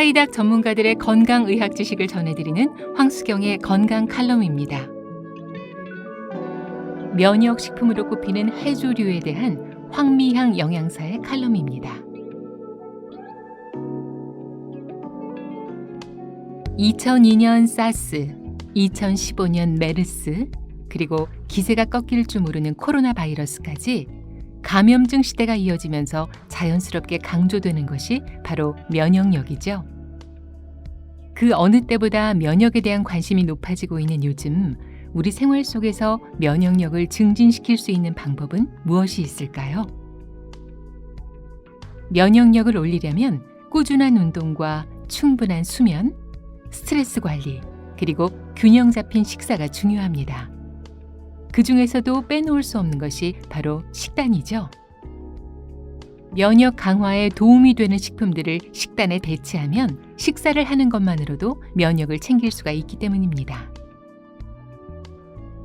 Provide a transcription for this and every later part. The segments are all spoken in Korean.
하이닥 전문가들의 건강의학 지식을 전해드리는 황수경의 건강 칼럼입니다. 면역식품으로 꼽히는 해조류에 대한 황미향 영양사의 칼럼입니다. 2002년 사스, 2015년 메르스, 그리고 기세가 꺾일 줄 모르는 코로나 바이러스까지 감염증 시대가 이어지면서 자연스럽게 강조되는 것이 바로 면역력이죠. 그 어느 때보다 면역에 대한 관심이 높아지고 있는 요즘, 우리 생활 속에서 면역력을 증진시킬 수 있는 방법은 무엇이 있을까요? 면역력을 올리려면 꾸준한 운동과 충분한 수면, 스트레스 관리, 그리고 균형 잡힌 식사가 중요합니다. 그 중에서도 빼놓을 수 없는 것이 바로 식단이죠. 면역 강화에 도움이 되는 식품들을 식단에 배치하면 식사를 하는 것만으로도 면역을 챙길 수가 있기 때문입니다.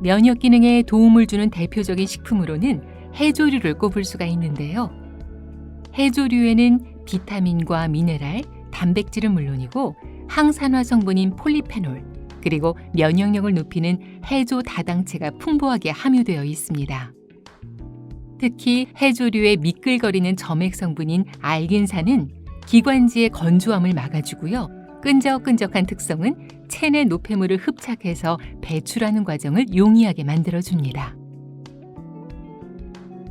면역 기능에 도움을 주는 대표적인 식품으로는 해조류를 꼽을 수가 있는데요. 해조류에는 비타민과 미네랄, 단백질은 물론이고 항산화 성분인 폴리페놀, 그리고 면역력을 높이는 해조 다당체가 풍부하게 함유되어 있습니다. 특히 해조류의 미끌거리는 점액 성분인 알긴산은 기관지의 건조함을 막아주고요. 끈적끈적한 특성은 체내 노폐물을 흡착해서 배출하는 과정을 용이하게 만들어줍니다.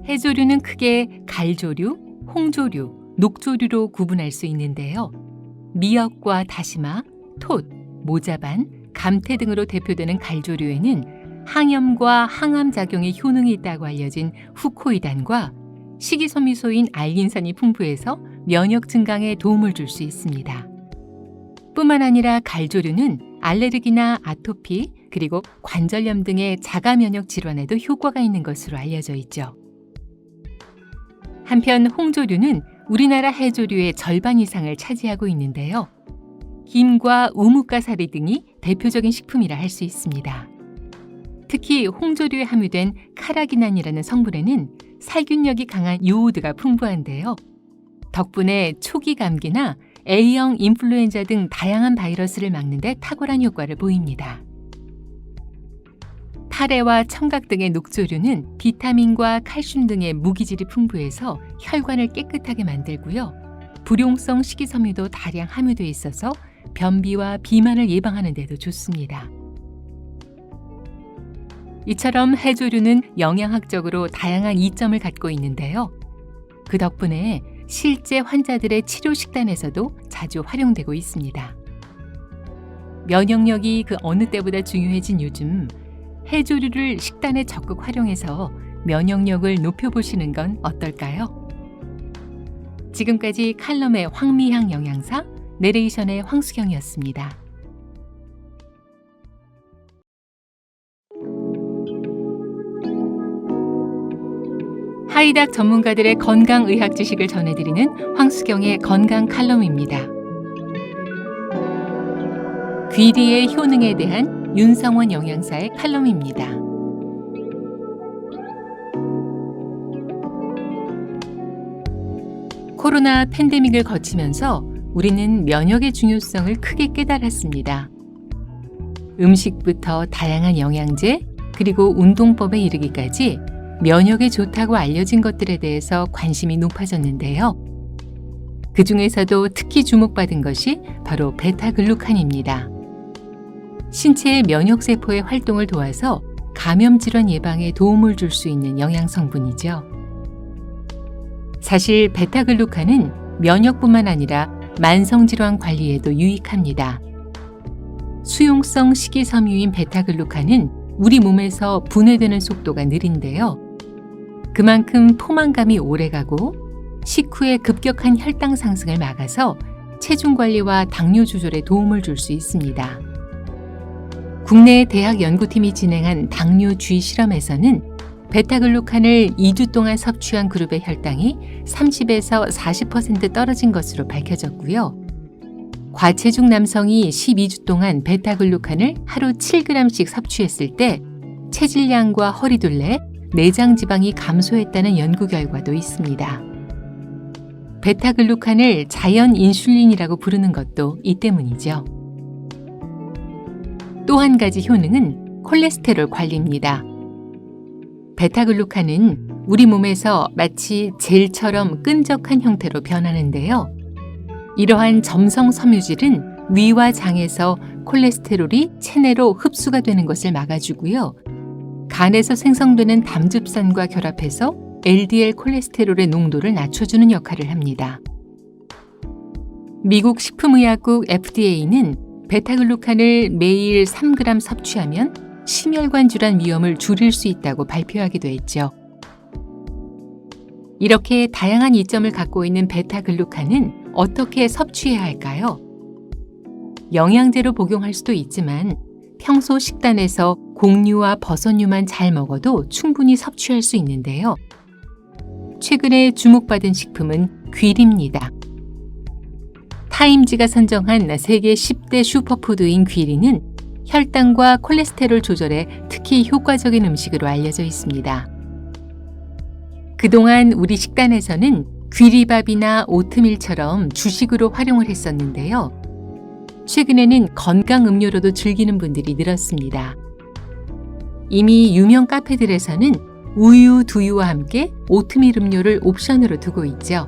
해조류는 크게 갈조류, 홍조류, 녹조류로 구분할 수 있는데요. 미역과 다시마, 톳, 모자반, 감태 등으로 대표되는 갈조류에는 항염과 항암 작용의 효능이 있다고 알려진 후코이단과 식이섬유소인 알긴산이 풍부해서 면역 증강에 도움을 줄 수 있습니다. 뿐만 아니라 갈조류는 알레르기나 아토피, 그리고 관절염 등의 자가 면역 질환에도 효과가 있는 것으로 알려져 있죠. 한편 홍조류는 우리나라 해조류의 절반 이상을 차지하고 있는데요. 김과 우뭇가사리 등이 대표적인 식품이라 할 수 있습니다. 특히 홍조류에 함유된 카라기난이라는 성분에는 살균력이 강한 요오드가 풍부한데요. 덕분에 초기 감기나 A형 인플루엔자 등 다양한 바이러스를 막는 데 탁월한 효과를 보입니다. 타레와 청각 등의 녹조류는 비타민과 칼슘 등의 무기질이 풍부해서 혈관을 깨끗하게 만들고요. 불용성 식이섬유도 다량 함유되어 있어서 변비와 비만을 예방하는 데도 좋습니다. 이처럼 해조류는 영양학적으로 다양한 이점을 갖고 있는데요. 그 덕분에 실제 환자들의 치료 식단에서도 자주 활용되고 있습니다. 면역력이 그 어느 때보다 중요해진 요즘, 해조류를 식단에 적극 활용해서 면역력을 높여보시는 건 어떨까요? 지금까지 칼럼의 황미향 영양사, 내레이션의 황수경이었습니다. 하이닥 전문가들의 건강의학 지식을 전해드리는 황수경의 건강 칼럼입니다. 귀리의 효능에 대한 윤성원 영양사의 칼럼입니다. 코로나 팬데믹을 거치면서 우리는 면역의 중요성을 크게 깨달았습니다. 음식부터 다양한 영양제, 그리고 운동법에 이르기까지 면역에 좋다고 알려진 것들에 대해서 관심이 높아졌는데요. 그 중에서도 특히 주목받은 것이 바로 베타글루칸입니다. 신체의 면역세포의 활동을 도와서 감염질환 예방에 도움을 줄 수 있는 영양성분이죠. 사실 베타글루칸은 면역뿐만 아니라 만성질환 관리에도 유익합니다. 수용성 식이섬유인 베타글루칸은 우리 몸에서 분해되는 속도가 느린데요. 그만큼 포만감이 오래가고 식후의 급격한 혈당 상승을 막아서 체중 관리와 당뇨 조절에 도움을 줄 수 있습니다. 국내 대학 연구팀이 진행한 당뇨 주의 실험에서는 베타글루칸을 2주 동안 섭취한 그룹의 혈당이 30에서 40% 떨어진 것으로 밝혀졌고요. 과체중 남성이 12주 동안 베타글루칸을 하루 7g씩 섭취했을 때 체질량과 허리둘레, 내장 지방이 감소했다는 연구 결과도 있습니다. 베타글루칸을 자연 인슐린이라고 부르는 것도 이 때문이죠. 또 한 가지 효능은 콜레스테롤 관리입니다. 베타글루칸은 우리 몸에서 마치 젤처럼 끈적한 형태로 변하는데요. 이러한 점성 섬유질은 위와 장에서 콜레스테롤이 체내로 흡수가 되는 것을 막아주고요. 간에서 생성되는 담즙산과 결합해서 LDL 콜레스테롤의 농도를 낮춰주는 역할을 합니다. 미국 식품의약국 FDA는 베타글루칸을 매일 3g 섭취하면 심혈관 질환 위험을 줄일 수 있다고 발표하기도 했죠. 이렇게 다양한 이점을 갖고 있는 베타글루칸은 어떻게 섭취해야 할까요? 영양제로 복용할 수도 있지만 평소 식단에서 곡류와 버섯류만 잘 먹어도 충분히 섭취할 수 있는데요. 최근에 주목받은 식품은 귀리입니다. 타임지가 선정한 세계 10대 슈퍼푸드인 귀리는 혈당과 콜레스테롤 조절에 특히 효과적인 음식으로 알려져 있습니다. 그동안 우리 식단에서는 귀리밥이나 오트밀처럼 주식으로 활용을 했었는데요. 최근에는 건강 음료로도 즐기는 분들이 늘었습니다. 이미 유명 카페들에서는 우유, 두유와 함께 오트밀 음료를 옵션으로 두고 있죠.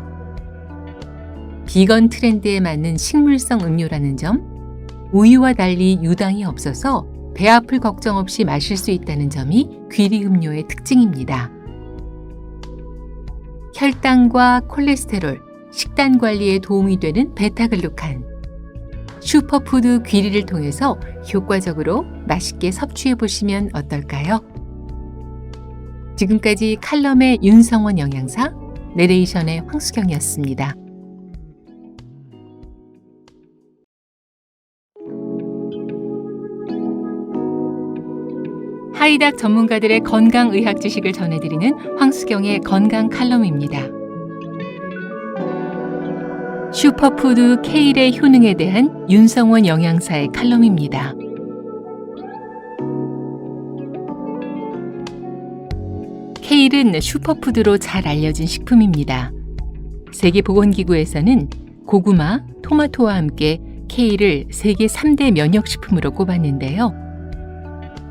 비건 트렌드에 맞는 식물성 음료라는 점, 우유와 달리 유당이 없어서 배 아플 걱정 없이 마실 수 있다는 점이 귀리 음료의 특징입니다. 혈당과 콜레스테롤, 식단 관리에 도움이 되는 베타글루칸. 슈퍼푸드 귀리를 통해서 효과적으로 맛있게 섭취해 보시면 어떨까요? 지금까지 칼럼의 윤성원 영양사, 내레이션의 황수경이었습니다. 하이닥 전문가들의 건강의학 지식을 전해드리는 황수경의 건강 칼럼입니다. 슈퍼푸드 케일의 효능에 대한 윤성원 영양사의 칼럼입니다. 케일은 슈퍼푸드로 잘 알려진 식품입니다. 세계보건기구에서는 고구마, 토마토와 함께 케일을 세계 3대 면역식품으로 꼽았는데요.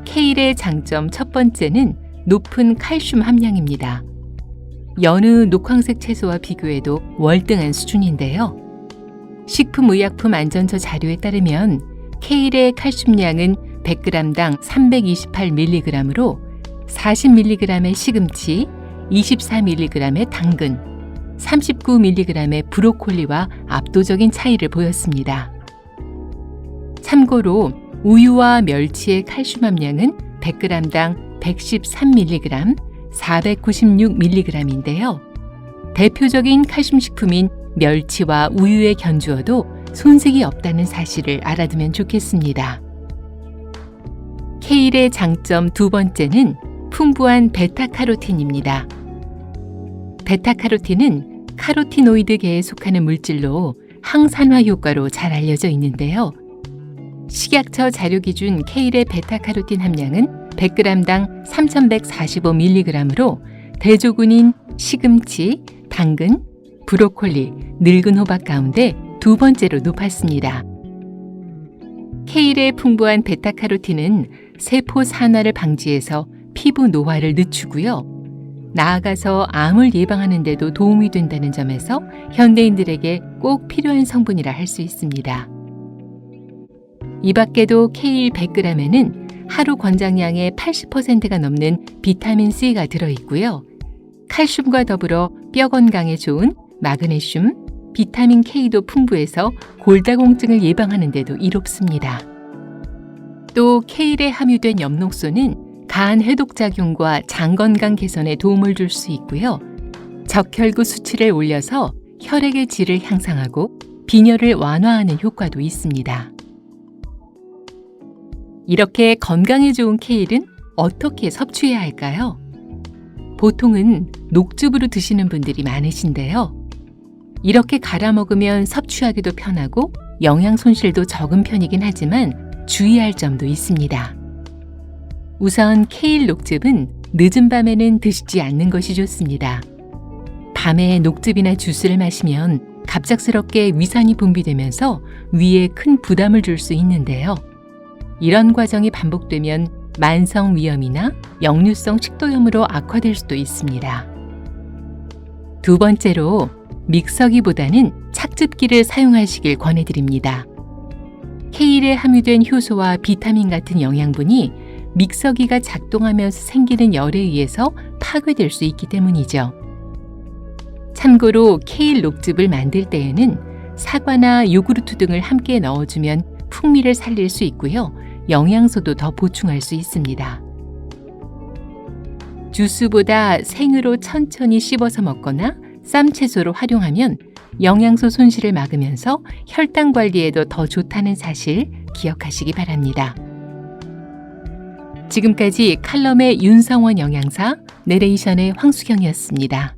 케일의 장점 첫 번째는 높은 칼슘 함량입니다. 여느 녹황색 채소와 비교해도 월등한 수준인데요. 식품의약품 안전처 자료에 따르면 케일의 칼슘량은 100g당 328mg으로 40mg의 시금치, 24mg의 당근, 39mg의 브로콜리와 압도적인 차이를 보였습니다. 참고로 우유와 멸치의 칼슘 함량은 100g당 113mg, 496mg인데요. 대표적인 칼슘 식품인 멸치와 우유에 견주어도 손색이 없다는 사실을 알아두면 좋겠습니다. 케일의 장점 두 번째는 풍부한 베타카로틴입니다. 베타카로틴은 카로티노이드계에 속하는 물질로 항산화 효과로 잘 알려져 있는데요. 식약처 자료 기준 케일의 베타카로틴 함량은 100g당 3145mg으로 대조군인 시금치, 당근, 브로콜리, 늙은 호박 가운데 두 번째로 높았습니다. 케일의 풍부한 베타카로틴은 세포 산화를 방지해서 피부 노화를 늦추고요. 나아가서 암을 예방하는 데도 도움이 된다는 점에서 현대인들에게 꼭 필요한 성분이라 할 수 있습니다. 이 밖에도 케일 100g에는 하루 권장량의 80%가 넘는 비타민C가 들어있고요. 칼슘과 더불어 뼈 건강에 좋은 마그네슘, 비타민 K도 풍부해서 골다공증을 예방하는 데도 이롭습니다. 또 케일에 함유된 엽록소는 간 해독작용과 장 건강 개선에 도움을 줄 수 있고요. 적혈구 수치를 올려서 혈액의 질을 향상하고 빈혈을 완화하는 효과도 있습니다. 이렇게 건강에 좋은 케일은 어떻게 섭취해야 할까요? 보통은 녹즙으로 드시는 분들이 많으신데요. 이렇게 갈아 먹으면 섭취하기도 편하고 영양 손실도 적은 편이긴 하지만 주의할 점도 있습니다. 우선 케일 녹즙은 늦은 밤에는 드시지 않는 것이 좋습니다. 밤에 녹즙이나 주스를 마시면 갑작스럽게 위산이 분비되면서 위에 큰 부담을 줄 수 있는데요. 이런 과정이 반복되면 만성 위염이나 역류성 식도염으로 악화될 수도 있습니다. 두 번째로 믹서기보다는 착즙기를 사용하시길 권해드립니다. 케일에 함유된 효소와 비타민 같은 영양분이 믹서기가 작동하면서 생기는 열에 의해서 파괴될 수 있기 때문이죠. 참고로 케일 녹즙을 만들 때에는 사과나 요구르트 등을 함께 넣어주면 풍미를 살릴 수 있고요. 영양소도 더 보충할 수 있습니다. 주스보다 생으로 천천히 씹어서 먹거나 쌈채소로 활용하면 영양소 손실을 막으면서 혈당 관리에도 더 좋다는 사실 기억하시기 바랍니다. 지금까지 칼럼의 윤성원 영양사, 내레이션의 황수경이었습니다.